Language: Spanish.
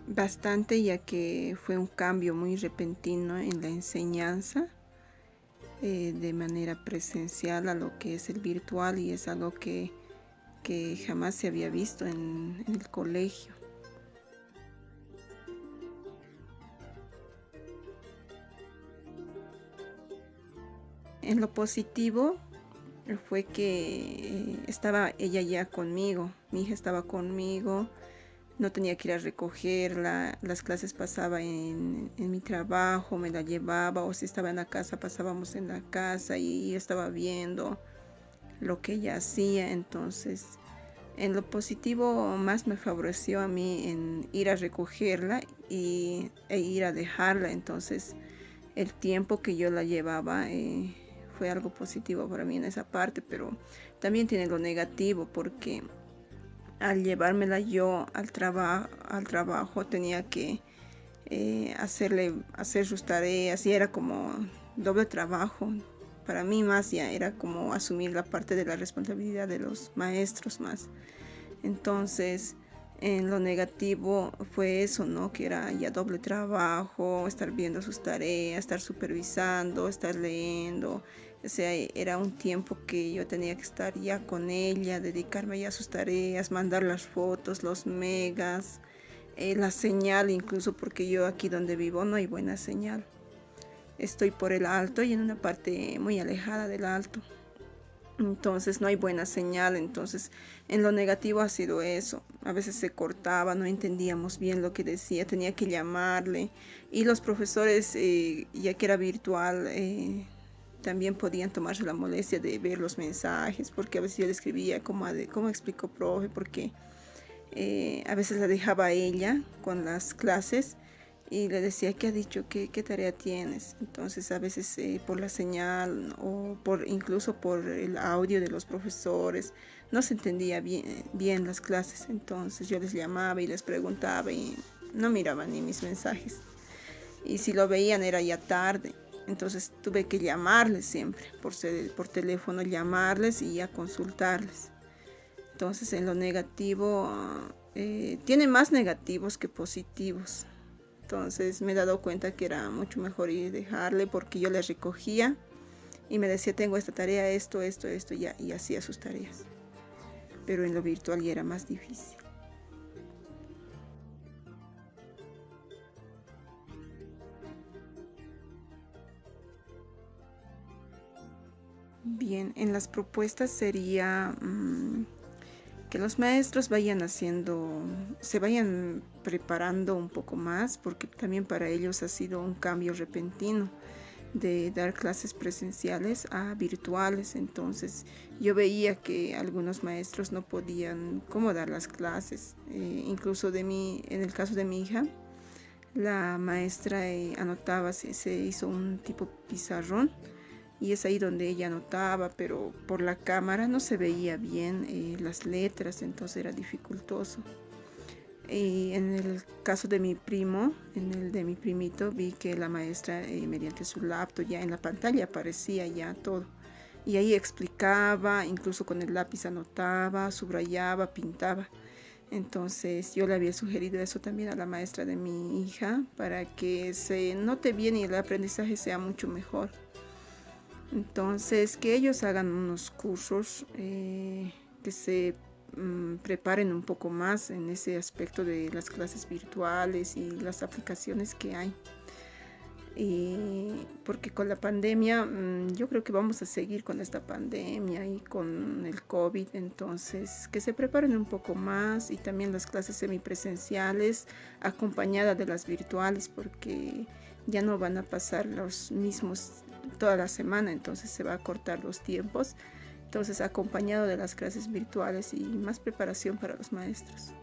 Bastante, ya que fue un cambio muy repentino en la enseñanza de manera presencial a lo que es el virtual, y es algo que jamás se había visto en el colegio. En lo positivo fue que estaba ella ya conmigo, mi hija estaba conmigo, no tenía que ir a recogerla, las clases pasaba en mi trabajo, me la llevaba, o si estaba en la casa pasábamos en la casa y estaba viendo lo que ella hacía. Entonces, en lo positivo más me favoreció a mí en ir a recogerla e ir a dejarla. Entonces, el tiempo que yo la llevaba fue algo positivo para mí en esa parte, pero también tiene lo negativo, porque al llevármela yo al trabajo tenía que hacer sus tareas, y era como doble trabajo. Para mí más ya era como asumir la parte de la responsabilidad de los maestros más. Entonces, en lo negativo fue eso, ¿no? Que era ya doble trabajo, estar viendo sus tareas, estar supervisando, estar leyendo. O sea, era un tiempo que yo tenía que estar ya con ella, dedicarme ya a sus tareas, mandar las fotos, los megas, la señal incluso, porque yo aquí donde vivo no hay buena señal. Estoy por el alto y en una parte muy alejada del alto. Entonces no hay buena señal. Entonces, en lo negativo ha sido eso. A veces se cortaba, no entendíamos bien lo que decía, tenía que llamarle. Y los profesores, ya que era virtual, también podían tomarse la molestia de ver los mensajes, porque a veces yo le escribía cómo explicó profe, porque a veces la dejaba a ella con las clases y le decía: ¿qué ha dicho? ¿Qué tarea tienes? Entonces, a veces por la señal o incluso por el audio de los profesores no se entendía bien las clases. Entonces yo les llamaba y les preguntaba y no miraban ni mis mensajes. Y si lo veían era ya tarde. Entonces tuve que llamarles siempre por teléfono, llamarles y ya consultarles. Entonces, en lo negativo, tiene más negativos que positivos. Entonces me he dado cuenta que era mucho mejor ir y dejarle, porque yo le recogía y me decía: tengo esta tarea, esto, ya, y hacía sus tareas. Pero en lo virtual ya era más difícil. Bien, en las propuestas sería que los maestros se vayan preparando un poco más, porque también para ellos ha sido un cambio repentino de dar clases presenciales a virtuales. Entonces yo veía que algunos maestros no podían cómo dar las clases. Incluso en el caso de mi hija, la maestra anotaba, se hizo un tipo pizarrón, y es ahí donde ella anotaba, pero por la cámara no se veía bien las letras, entonces era dificultoso. Y en el caso de mi primo, en el de mi primito, vi que la maestra mediante su laptop ya en la pantalla aparecía ya todo. Y ahí explicaba, incluso con el lápiz anotaba, subrayaba, pintaba. Entonces yo le había sugerido eso también a la maestra de mi hija, para que se note bien y el aprendizaje sea mucho mejor. Entonces, que ellos hagan unos cursos, que se preparen un poco más en ese aspecto de las clases virtuales y las aplicaciones que hay. Porque con la pandemia, yo creo que vamos a seguir con esta pandemia y con el COVID. Entonces, que se preparen un poco más, y también las clases semipresenciales acompañadas de las virtuales, porque ya no van a pasar los mismos toda la semana, entonces se va a cortar los tiempos. Entonces, acompañado de las clases virtuales y más preparación para los maestros.